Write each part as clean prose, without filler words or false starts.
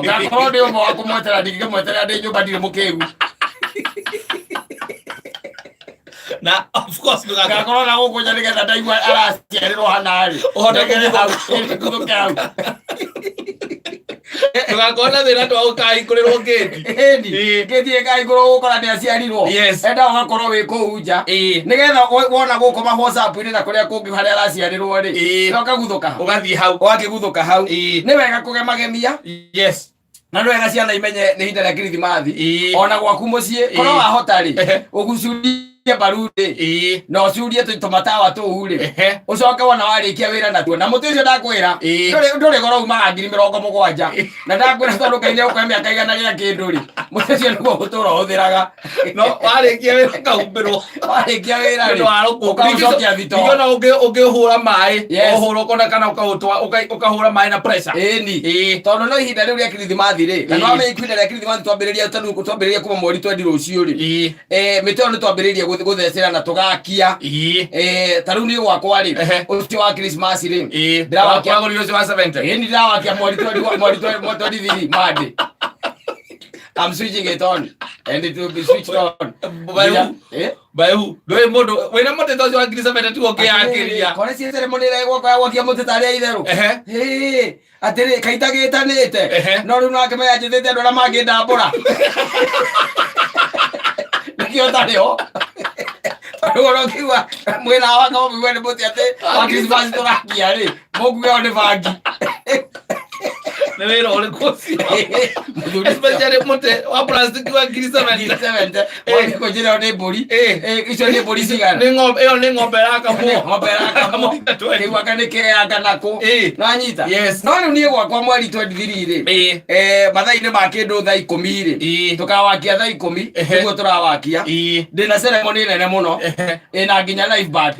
Ngakorwo ndi umwe wa kumwetera ndingimwetera ndi nyumba ndire mukigu. Na of course ngakorwo na gukuja nigetha ndaigua araciarirwo hanari. Ndegere hau kuthuka. Tugakona thina twa ukahingurirwo gate. Eni gate ikaingurwo gukora ni aciarirwo. Enda ugakorwo wi kuunja. Nigetha wona gukoma WhatsApp ni na kuria kungi haria araciarirwo ri. Ukaguthuka. Ugathie hau. Wakiguthuka hau. Ni wega kugemagemia. Yes. Na ndio wega ciana imenye ni hinda rĩa Kirithimathi. Ona gwaku mucii korwo wahota ri ugucurie barude no curie tumatawa tuhu ri ucoke wona warikia wira natuo na mutu ucio ndakwira nduri goro uma 70,000 na ndakwira tondu kaine uko miaka igana gia kindu ri mutu ucio niguo gutura uthiraga no warikia wira kaumbirwo warikia wira ri ukacokia thito ngona ungihura mai uhura kona kana ukahura mai na pressure eni tondu no ihinda riu ria Kirithimathi ri na no me ihinda ria Kirithimathi twambiriria kuma mweri 20 rucio ri miteo ni twambiriria guthecera na tugakia taru ni gwakwa ri ucio wa Christmas ri ndirawakia gori ucio wa 70 eni ndirawakia mweri 23 Monday. I'm switching it on and it will be switched on. By who? Doi modo wena mote tozo wa Grisha meta tu okay akiria. Kone si ceremony ra gwa kia mote tari aitheru. Atiri kaita gitanite. No ru nake me ajithite andu ra mangi ndambura. Nikio tario. Oro kiwa mwena wa kama mwene mote ate wa Christmas turakia ri. Mogu ya one bangi. Nevero ole kosi. Especially mote wa plastic wa Grisha meta. Wali ko jira one bori. Iso ni bori sigara. Ni ngombe raka mo. Ngombe raka mo. Ni wakane ke anga nako. Na nyita. Yes. No ni gwakwa mweri 23 ri. Mathaini ma kindu thaa 10 ri. Tukawakia thaa 10 niguo turawakia. Ndina ceremony nene muno. Na nginya live band.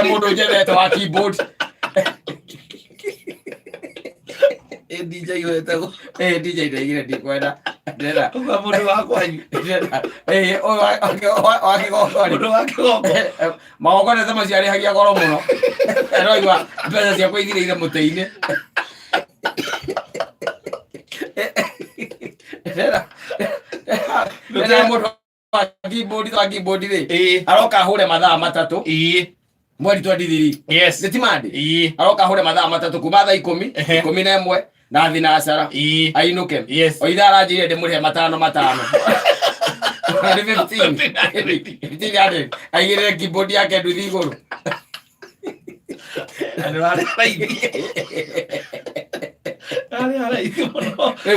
Mundu njethete wa keyboard. DJ yetego DJ ndegire ndikwenda ndera uga mundu wakwa ndera oke mundu wakwa magoko ne thama ciari hagia goro muno eroiwa mbeca cia kwithire muteini ndera mundu keyboard ri aroka hure mathaa matatu mweri 23 yes nditimandi aroka hure mathaa matatu kuma thaa 10 na thina acara ainuke oithara njire ndimurihe matano ari 15 aigire keyboard yake nduthi iguru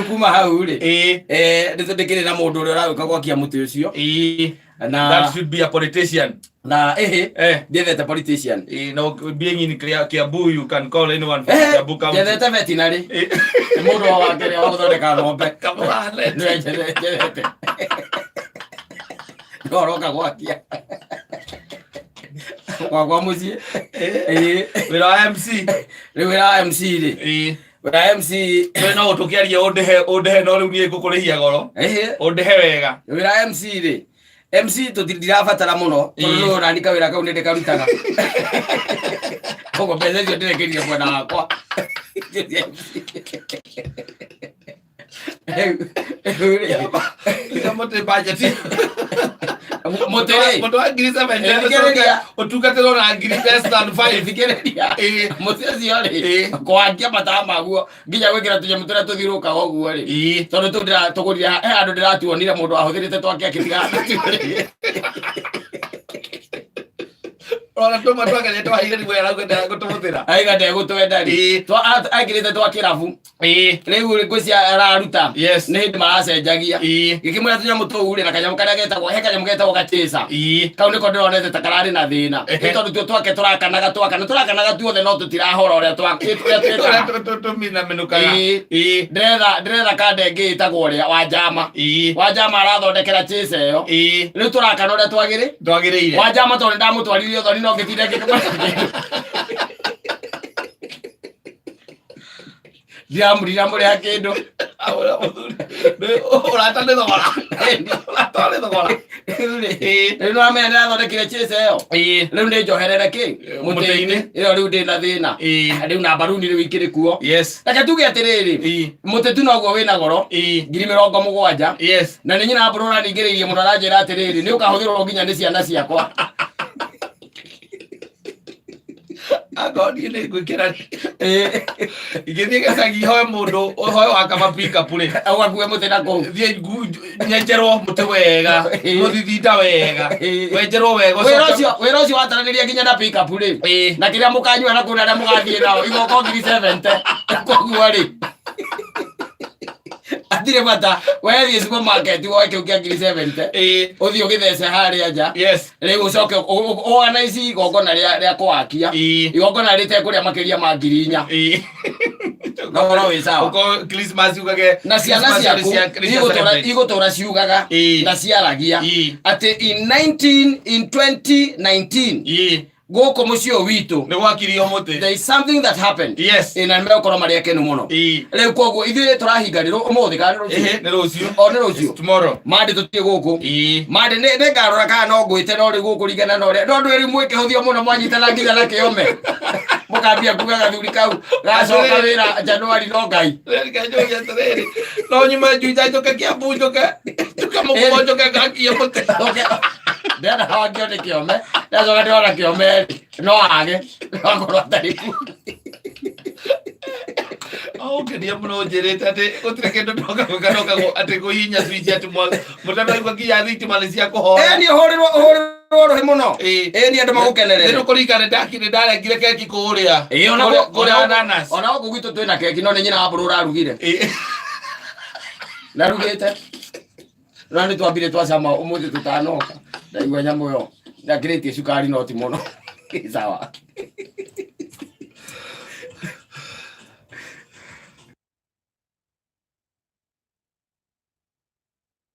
kuma hau ri nditundikirira mundu uria urauka gwakia muti ucio na that should be a politician na ndethete politician no being in Kiambu you can call anyone from Kiambu County ndethete veterinary mundu wa kere wa guthondeka ng'ombe kamale ndethete ndoroka gwakia kwa mucie wira wa MC wira wa MC ri wira MC no utukiaria undehe no riu nie ngukurihia goro undehe wega wira MC ri MC tutirabatara muno tondu urandika wira kau ndinde karutaga kogo mbeca icio ndirekerie mwena wakwa mote budget motere moto Grisha meta utugatero na less than 5 fikiria motere ziore kwakia mathaa maguo nginya gwikira tunyamutura tuthiruka oguo ri tondu tugurira andu ndiratuonire mundu ahuthirite twakia kitiga ora tuma twagere twahigiri wera gwenda gutumuthira aiga ndegutwenda ri aigirite twakirabu riu ngwcia araruta ni hindi maracenjagia gikimwira tunyamu tuhu ri na kanyamu karia getagwo kanyamu getagwo gachisa kau niko ndironete ta karari na thina tondu tuo twake turakanaga tuothe no tutirahora uria tumina menukaga ndiretha kande ingi itagwo ria Wanjama arathondekera chisa iyo riu turakana uria twagiriire Wanjama tondu ndamutwaririe uthoni no ngitinde ngikimwira ndiramurira ya kindu urata ni thogora urata ni thogora riu no amenya ndathondekire chase iyo riu ndi njoherere ki mutini iyo riu ndi na thina riu na baruni riu ikiri kuo reke tuge atiriri mutetu noguo wina goro 70,000 na ni nyina burura ningiririe muno aranjira atiriri ni ukahuthirwo nginya ni ciana ciakwa agoni ni gwikira igithie gacagi hoe mundu hoe wakama pick up ri agakue mutina ku thie nyenjerwo muti wega muthithinda wega wenjerwo wega wira ucio wataraniria nginya na pick up ri na kiria mukanyua na kuna ria mugathie nao igoko 70 koguo ri atire bata wethi supermarket woe kiu kia 70 uthio githece haria nja riu ucoke organize igongona ria kwakia igongona rite kuria makiria ma 4,000 no we sawa uko Christmas ugage na ciana ciaku igutura ciugaga na ciaragia ati in 2019 goko mucio witu ni gwakirio muti there is something that happened ina nimekora maria kenu muno riu koguo ithuĩ tũrahinganĩrwo ũmũthĩ kana nĩ rũciũ nĩ rũciũ tomorrow mande tũthiĩ gũkũ mande nĩ ngarora kana no ngwĩte no rĩ gũkũ ringana na ũrĩa no ndwĩrĩ mwĩkĩhũthio mũno mwanyitana nginya na kĩome mũkambia kuga gathuri kau gacoka wĩra Januari no Ngai no nyuma njuja njoke Kiambu njoke mũgũnda njoke ngakia mũtĩ ndenda hawangio nĩ kĩome ndacoka ndĩrona kĩome no age akorwo atarĩ ku ngiria muno njirite ati gutire kindu ndoka gukanoka ati kuhinya switch ati mutana igwa nginya thitima ni cia kuhoya ni horirwo ruhi muno ni andu magukenerere ni kurikane ndakire ndarengire keki kuria kuria ananas ona guku gwitu twina keki no ni nyina wa buru urarugire narugite rani twambire twacama umuthi tutanoka ndaigua nyamu yo ndakirĩtie cukari no ti muno sawa